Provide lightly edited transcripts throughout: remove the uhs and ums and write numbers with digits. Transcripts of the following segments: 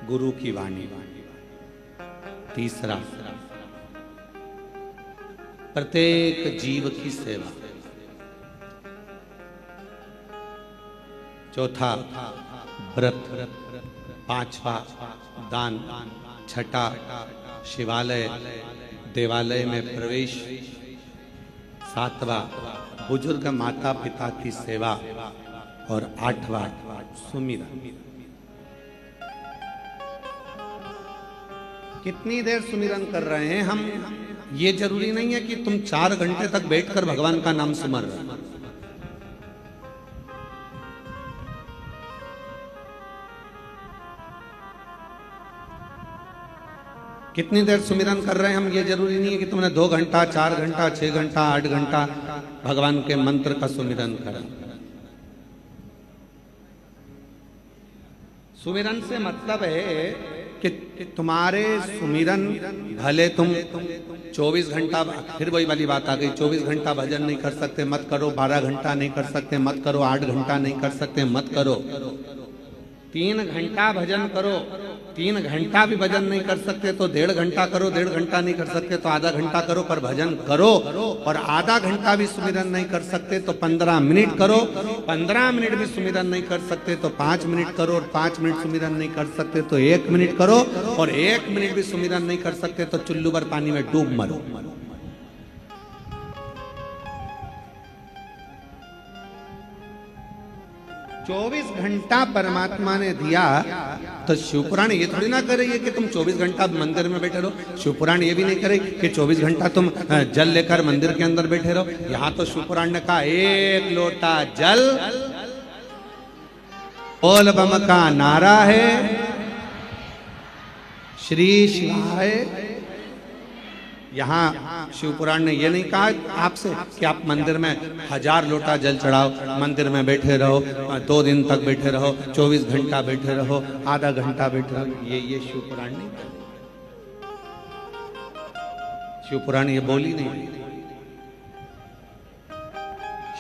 गुरु की वाणी। तीसरा, प्रत्येक जीव की सेवा। चौथा, व्रत। पांचवा, दान। छठा, शिवालय देवालय में प्रवेश। सातवां, बुजुर्ग माता पिता की सेवा। और आठवां, सुमिरन। कितनी देर सुमिरन कर रहे हैं हम? ये जरूरी नहीं है कि तुम 4 घंटे तक बैठकर भगवान का नाम सुमर रहे हो। कितनी देर सुमिरन कर रहे हैं हम, ये जरूरी नहीं है कि तुमने 2 घंटा, 4 घंटा, 6 घंटा, 8 घंटा भगवान के मंत्र का सुमिरन करा। सुमिरन से मतलब है कि तुम्हारे सुमिरन भले तुम 24 घंटा, फिर वही वाली बात आ गई, 24 घंटा भजन नहीं कर सकते मत करो, 12 घंटा नहीं कर सकते मत करो, 8 घंटा नहीं कर सकते मत करो, 3 घंटा भजन करो। 3 घंटा भी भजन नहीं कर सकते तो 1.5 घंटा करो, 1.5 घंटा नहीं कर सकते तो आधा घंटा करो, पर भजन करो। और आधा घंटा भी सुमिरन नहीं कर सकते तो 15 मिनट करो, 15 मिनट भी सुमिरन नहीं कर सकते तो 5 मिनट करो, और 5 मिनट सुमिरन नहीं कर सकते तो 1 मिनट करो, और 1 मिनट भी सुमिरन नहीं कर सकते तो चुल्लू भर पानी में डूब मरो। चौबीस घंटा परमात्मा ने दिया तो शिवपुराण ये थोड़ी ना करे कि तुम 24 घंटा मंदिर में बैठे रहो। शिवपुराण ये भी नहीं करे कि 24 घंटा तुम जल लेकर मंदिर के अंदर बैठे रहो। यहां तो शिवपुराण ने कहा 1 लोटा जल, बोल बम का नारा है, श्री शिवाय। यहाँ शिवपुराण ने यह नहीं कहा आपसे कि आप मंदिर में 1000 लोटा जल चढ़ाओ, मंदिर में बैठे रहो, 2 दिन तक बैठे रहो, 24 घंटा बैठे रहो, आधा घंटा बैठे रहो। ये शिवपुराण नहीं, शिवपुराण ये बोली नहीं।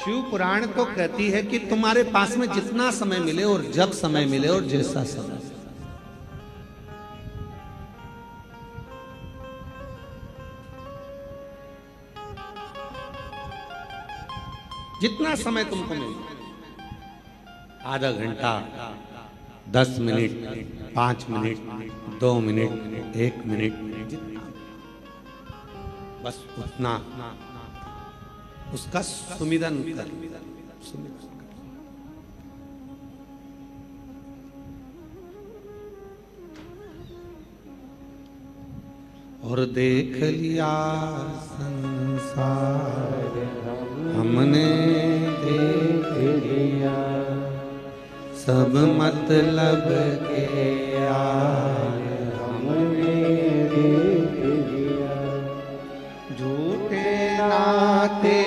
शिवपुराण तो कहती है कि तुम्हारे पास में जितना समय मिले और जब समय मिले और जैसा समय, जितना समय तुमको मिले, आधा घंटा, 10 मिनट, 5 मिनट, 2 मिनट, 1 मिनट, जितना बस उतना उसका सुमिरन कर। और देख लिया संसार हमने, देख लिया सब मतलब के यार हमने, देख लिया झूठे नाते,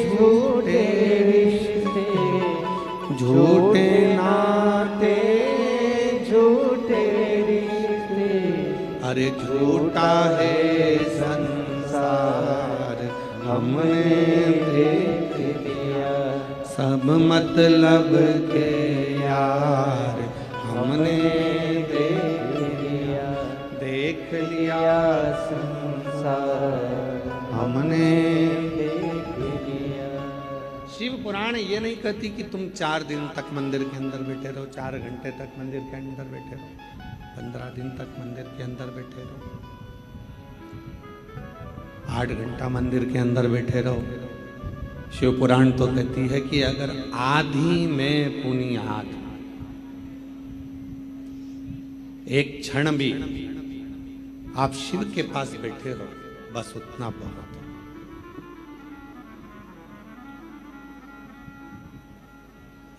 झूठे रिश्ते, झूठे नाते, झूठे रिश्ते, अरे झूठा है संसार हमने देख लिया सब मतलब के यार हमने, देख लिया संसार हमने, देख लिया। शिव पुराण ये नहीं कहती कि तुम 4 दिन तक मंदिर के अंदर बैठे रहो, 4 घंटे तक मंदिर के अंदर बैठे रहो, 15 दिन तक मंदिर के अंदर बैठे रहो, 8 घंटा मंदिर के अंदर बैठे रहो। शिव पुराण तो कहती है कि अगर आधी में पुनियाद एक क्षण भी आप शिव के पास बैठे रहो, बस उतना बहुत।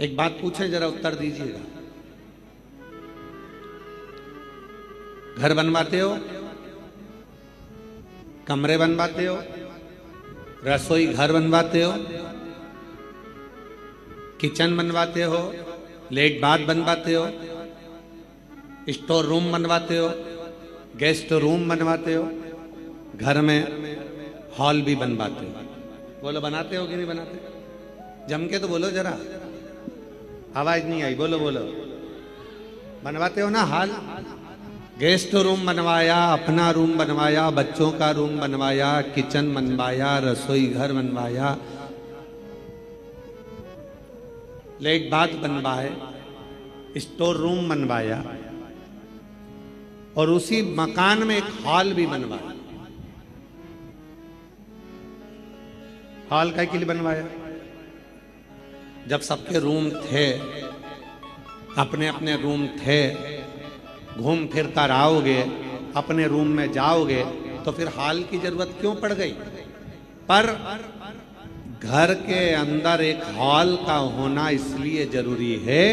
एक बात पूछे, जरा उत्तर दीजिएगा। घर बनवाते हो, कमरे बनवाते हो, रसोई घर बनवाते हो, किचन बनवाते हो, लेट बाथ बनवाते हो, स्टोर रूम बनवाते हो, गेस्ट रूम बनवाते हो, घर में हॉल भी बनवाते हो। बोलो बनाते हो कि नहीं बनाते? जम के तो बोलो जरा, आवाज नहीं आई, बोलो बोलो। बनवाते हो ना हाल। गेस्ट रूम बनवाया, अपना रूम बनवाया, बच्चों का रूम बनवाया, किचन बनवाया, रसोई घर बनवाया, लेट बाथ बनवाए, स्टोर रूम बनवाया, और उसी मकान में एक हॉल भी बनवाया। हॉल का के लिए बनवाया? जब सबके रूम थे, अपने अपने रूम थे, घूम फिर कर आओगे, अपने रूम में जाओगे, तो फिर हॉल की जरूरत क्यों पड़ गई? पर घर के अंदर एक हॉल का होना इसलिए जरूरी है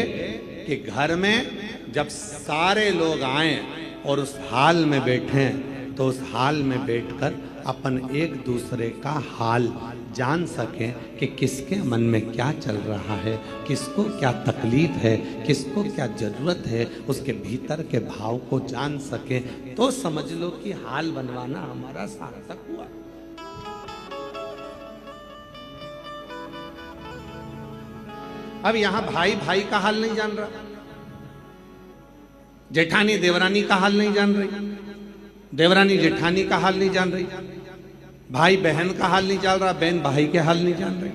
कि घर में जब सारे लोग आए और उस हॉल में बैठे, तो उस हॉल में बैठकर अपन एक दूसरे का हाल जान सकें कि किसके मन में क्या चल रहा है, किसको क्या तकलीफ है, किसको क्या जरूरत है, उसके भीतर के भाव को जान सकें, तो समझ लो कि हाल बनवाना हमारा सार्थक हुआ। अब यहां भाई भाई का हाल नहीं जान रहा, जेठानी देवरानी का हाल नहीं जान रही, देवरानी जेठानी का हाल नहीं जान रही, भाई बहन का हाल नहीं जान रहा, बहन भाई के हाल नहीं जान रही।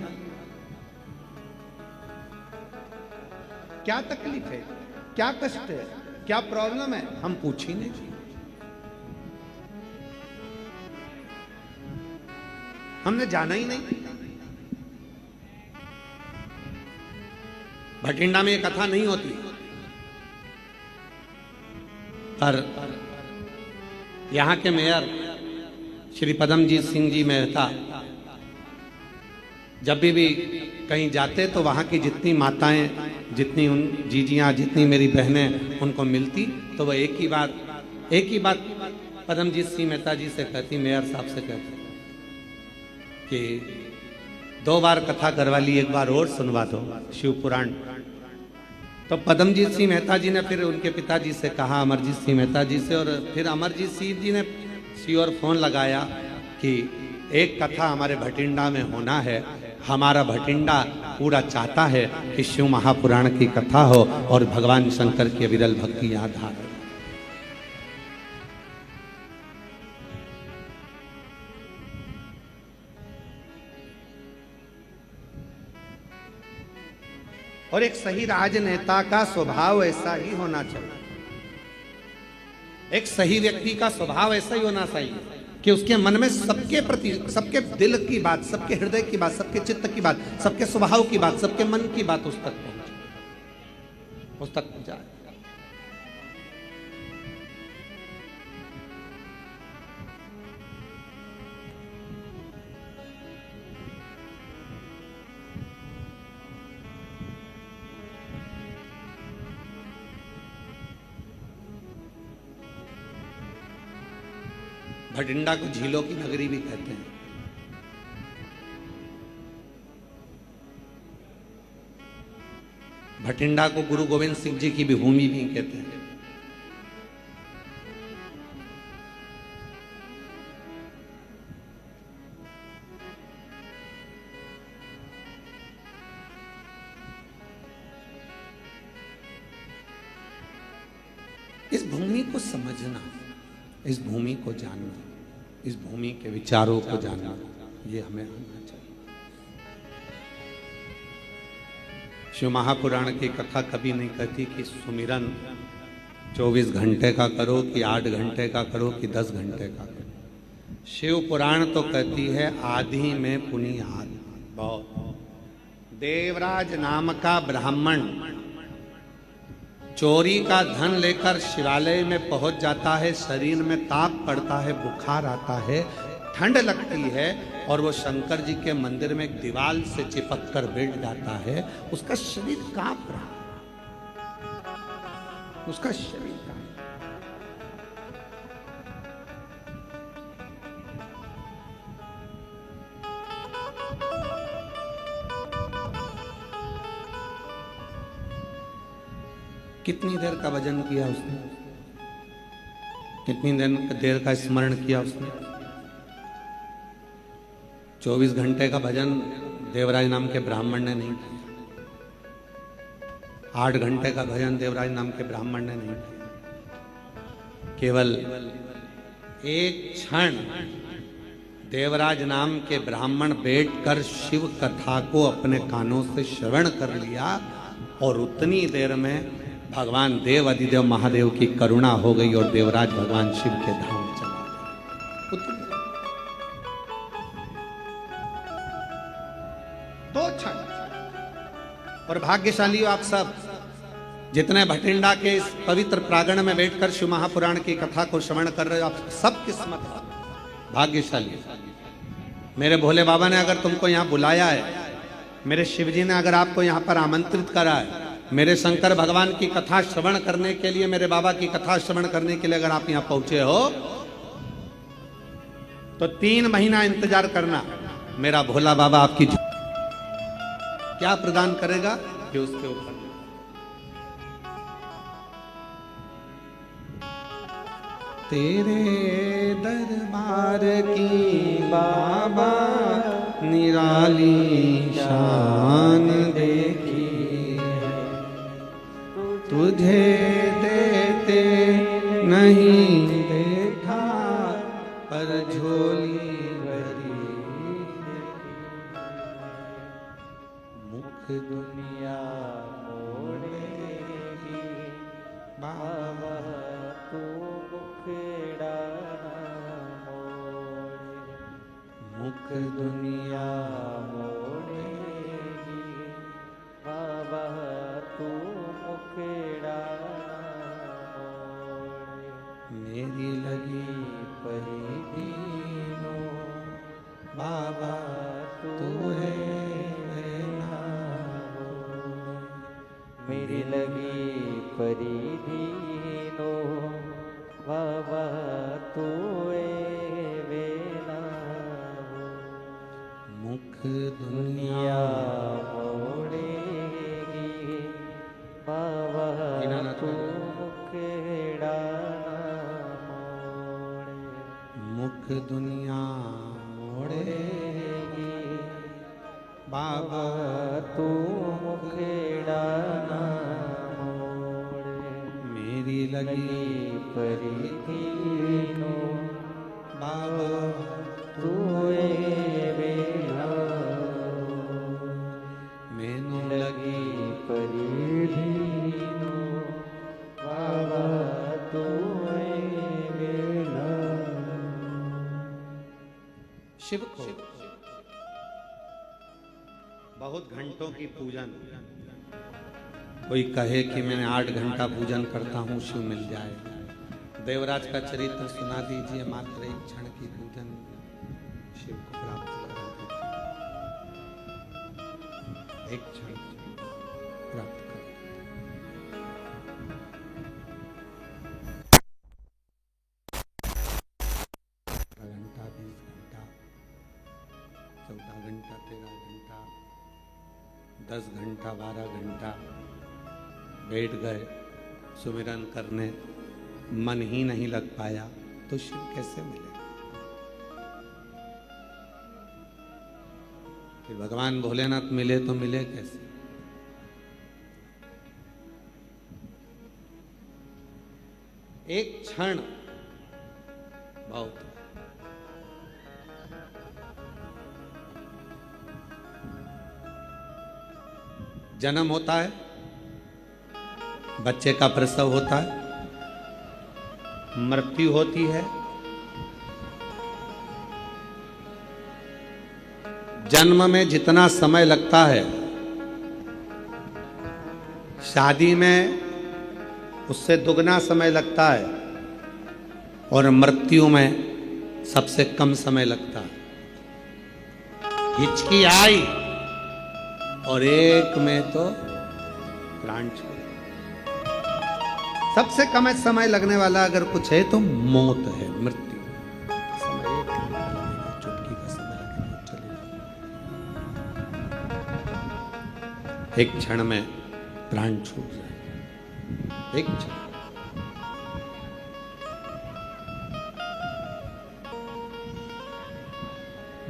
क्या तकलीफ है, क्या कष्ट है, क्या प्रॉब्लम है, हम पूछ ही नहीं। हमने जाना ही नहीं। भटिंडा में ये कथा नहीं होती, पर यहां के मेयर श्री पदमजीत सिंह जी मेहता जब भी कहीं जाते तो वहां की जितनी माताएं, जितनी उन जीजियां, जितनी मेरी बहनें उनको मिलती, तो वह एक ही बात पदमजीत सिंह मेहता जी से कहती, मेयर साहब से कहती कि 2 बार कथा करवा ली, एक बार और सुनवा दो शिव पुराण। तो पदमजीत सिंह मेहता जी ने फिर उनके पिताजी से कहा, अमरजीत सिंह मेहता जी से, और फिर अमरजीत सिंह जी ने और फोन लगाया कि एक कथा हमारे भटिंडा में होना है, हमारा भटिंडा पूरा चाहता है कि शिव महापुराण की कथा हो और भगवान शंकर की अविरल भक्ति याद आ। और एक सही राजनेता का स्वभाव ऐसा ही होना चाहिए, एक सही व्यक्ति का स्वभाव ऐसा ही होना चाहिए कि उसके मन में सबके प्रति, सबके दिल की बात, सबके हृदय की बात, सबके चित्त की बात, सबके स्वभाव की बात, सबके मन की बात उस तक पहुंचे, उस तक पहुंचाए। भटिंडा को झीलों की नगरी भी कहते हैं। भटिंडा को गुरु गोविंद सिंह जी की भी भूमि भी कहते हैं। इस भूमि को समझना, इस भूमि को जानना, इस भूमि के विचारों को जानना, ये हमें आना चाहिए। शिव महापुराण की कथा कभी नहीं कहती कि सुमिरन 24 घंटे का करो, कि 8 घंटे का करो, कि 10 घंटे का करो। शिव पुराण तो कहती है आदि में पुनिहार। देवराज नाम का ब्राह्मण चोरी का धन लेकर शिवालय में पहुंच जाता है, शरीर में ताप पड़ता है, बुखार आता है, ठंड लगती है, और वो शंकर जी के मंदिर में एक दीवार से चिपक कर बैठ जाता है। उसका शरीर कांप रहा, उसका शरीर कांप। कितनी देर का भजन किया उसने, कितनी देर का स्मरण किया उसने। 24 घंटे का भजन देवराज नाम के ब्राह्मण ने नहीं किया। 8 घंटे का भजन देवराज नाम के ब्राह्मण ने नहीं किया। केवल एक क्षण देवराज नाम के ब्राह्मण बैठकर शिव कथा को अपने कानों से श्रवण कर लिया और उतनी देर में भगवान देव अधिदेव महादेव की करुणा हो गई और देवराज भगवान शिव के धाम चला गया। दो क्षण। और भाग्यशाली हो आप सब जितने भटिंडा के इस पवित्र प्रांगण में बैठकर शिव महापुराण की कथा को श्रवण कर रहे हो, आप सब किस्मत भाग्यशाली। मेरे भोले बाबा ने अगर तुमको यहाँ बुलाया है, मेरे शिव जी ने अगर आपको यहाँ पर आमंत्रित करा है, मेरे शंकर भगवान की कथा श्रवण करने के लिए, मेरे बाबा की कथा श्रवण करने के लिए अगर आप यहाँ पहुंचे हो तो 3 महीना इंतजार करना। मेरा भोला बाबा आपकी क्या प्रदान करेगा कि उसके ऊपर तेरे दरबार की बाबा निराली शान देखी, तुझे देते नहीं देखा पर झोली भरी, मुख दुनिया मोड़ेगी बाबा तू मुखड़ा मोड़े, मुख दुनिया मोड़ेगी बाबा तू मुखड़ा मोड़े, मेरी लगी परी दीनों बाबा तू है ना, मेरी लगी परी दीनों बाबा तू वेला, मुख दुनिया मोड़ेगी बाबा तू मुखड़ा मोड़े, मुख दुनिया मोड़ेगी बाबा तू मुखड़ा मोड़े, मेरी लगी परी दीनों बाबा तू वेला, मैनू लगी परी दीनों बाबा तू वेला। शिव को बहुत घंटों की पूजन, कोई कहे कि मैंने 8 घंटा पूजन करता हूं शिव मिल जाए। देवराज का चरित्र सुना दीजिए, मात्र एक क्षण की पूजन शिव को प्राप्त करा दीजिए, एक क्षण प्राप्त कर। घंटा 20 घंटा 14 घंटा 13 घंटा 10 घंटा 12 घंटा बैठ गए सुमिरन करने, मन ही नहीं लग पाया तो शिव कैसे मिले? फिर भगवान भोलेनाथ मिले तो मिले कैसे? एक क्षण बहुत। जन्म होता है, बच्चे का प्रसव होता है, मृत्यु होती है, जन्म में जितना समय लगता है शादी में उससे दुगना समय लगता है, और मृत्यु में सबसे कम समय लगता है। हिचकी आई और एक में तो प्राण छोड़। सबसे कम समय लगने वाला अगर कुछ है तो मौत है, मृत्यु। समय एक लगेगा, चुटकी का समय लगेगा, चलेगा। एक क्षण में प्राण छूट जाए, एक क्षण।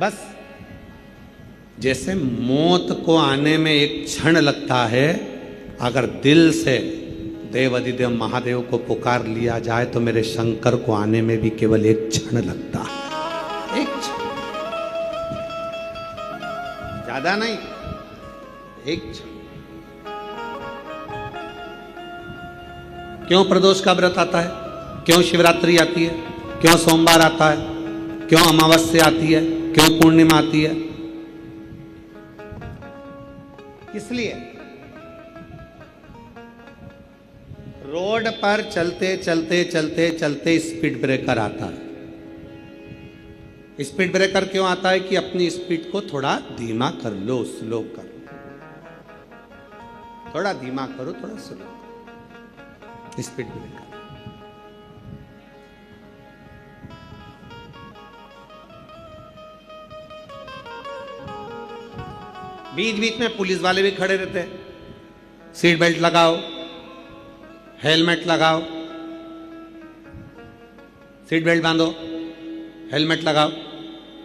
बस जैसे मौत को आने में एक क्षण लगता है, अगर दिल से देव अधिदेव महादेव को पुकार लिया जाए तो मेरे शंकर को आने में भी केवल एक क्षण लगता है, एक क्षण, ज्यादा नहीं, एक क्षण। क्यों प्रदोष का व्रत आता है, क्यों शिवरात्रि आती है, क्यों सोमवार आता है, क्यों अमावस्या आती है, क्यों पूर्णिमा आती है? इसलिए रोड पर चलते चलते चलते चलते स्पीड ब्रेकर आता है। स्पीड ब्रेकर क्यों आता है? कि अपनी स्पीड को थोड़ा धीमा कर लो, स्लो करो, थोड़ा धीमा करो, थोड़ा स्लो करो। स्पीड ब्रेकर बीच बीच में पुलिस वाले भी खड़े रहते हैं, सीट बेल्ट लगाओ, हेलमेट लगाओ, सीट बेल्ट बांधो, हेलमेट लगाओ।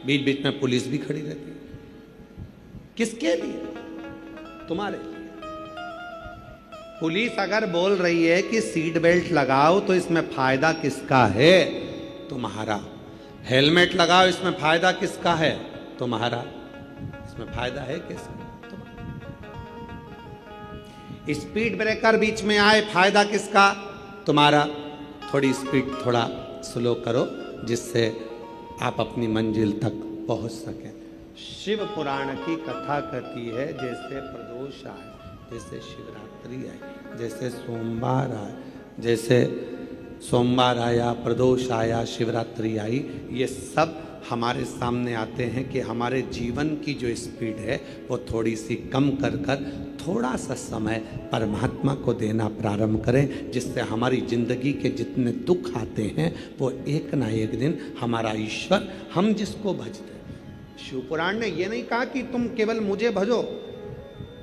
बीच बीच में पुलिस भी खड़ी रहती है। किसके लिए? तुम्हारे लिए। पुलिस अगर बोल रही है कि सीट बेल्ट लगाओ तो इसमें फायदा किसका है? तुम्हारा। हेलमेट लगाओ, इसमें फायदा किसका है? तुम्हारा। इसमें फायदा है किसका? स्पीड ब्रेकर बीच में आए, फायदा किसका? तुम्हारा। थोड़ी स्पीड थोड़ा स्लो करो जिससे आप अपनी मंजिल तक पहुंच सकें। शिव पुराण की कथा कहती है जैसे प्रदोष आए, जैसे शिवरात्रि आई, जैसे सोमवार आए, जैसे सोमवार आया, प्रदोष आया, शिवरात्रि आई, ये सब हमारे सामने आते हैं कि हमारे जीवन की जो स्पीड है वो थोड़ी सी कम कर कर थोड़ा सा समय परमात्मा को देना प्रारंभ करें, जिससे हमारी जिंदगी के जितने दुख आते हैं वो एक ना एक दिन हमारा ईश्वर, हम जिसको भजते हैं। शिवपुराण ने ये नहीं कहा कि तुम केवल मुझे भजो,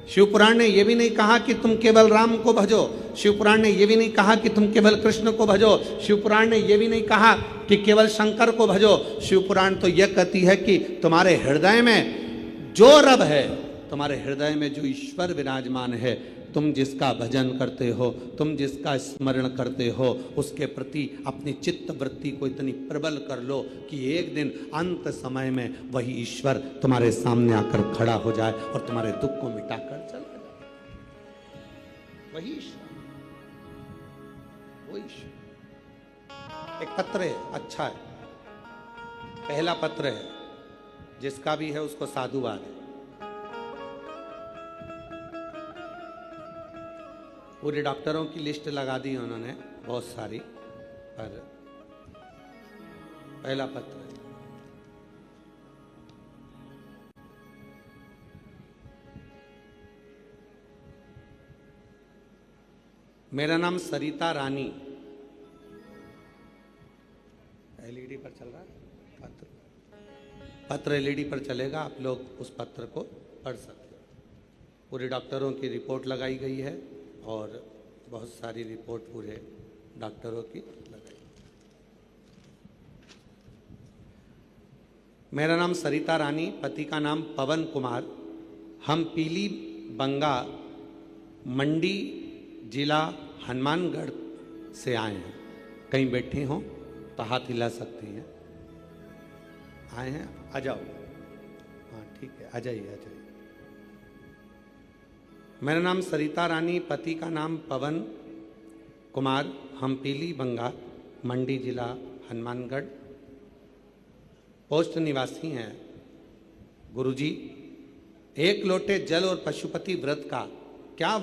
शिवपुराण ने यह भी नहीं कहा कि तुम केवल राम को भजो, शिवपुराण ने यह भी नहीं कहा कि तुम केवल कृष्ण को भजो, शिवपुराण ने यह भी नहीं कहा कि केवल शंकर को भजो। शिवपुराण तो यह कहती है कि तुम्हारे हृदय में जो रब है, तुम्हारे हृदय में जो ईश्वर विराजमान है, तुम जिसका भजन करते हो, तुम जिसका स्मरण करते हो, उसके प्रति अपनी चित्त वृत्ति को इतनी प्रबल कर लो कि एक दिन अंत समय में वही ईश्वर तुम्हारे सामने आकर खड़ा हो जाए और तुम्हारे दुख को मिटाकर चला जाए। वही ईश्वर, वही ईश्वर। एक पत्र है, अच्छा है, पहला पत्र है, जिसका भी है उसको साधुवाद है। पूरे डॉक्टरों की लिस्ट लगा दी उन्होंने, बहुत सारी, पर पहला पत्र है। मेरा नाम सरिता रानी। एलईडी पर चल रहा है पत्र, पत्र एलईडी पर चलेगा, आप लोग उस पत्र को पढ़ सकते हो। पूरे डॉक्टरों की रिपोर्ट लगाई गई है और बहुत सारी रिपोर्ट पूरे डॉक्टरों की लगाई। मेरा नाम सरिता रानी, पति का नाम पवन कुमार। हम पीली बंगा मंडी जिला हनुमानगढ़ से आए हैं। कहीं बैठे हों तो हाथ हिला सकती हैं। आए हैं, आ जाओ। हाँ ठीक है, आ जाइए, आ जाइए। मेरा नाम सरिता रानी, पति का नाम पवन कुमार। हम पीली बंगा मंडी जिला हनुमानगढ़ पोस्ट निवासी हैं। गुरुजी, एक लोटे जल और पशुपति व्रत का क्या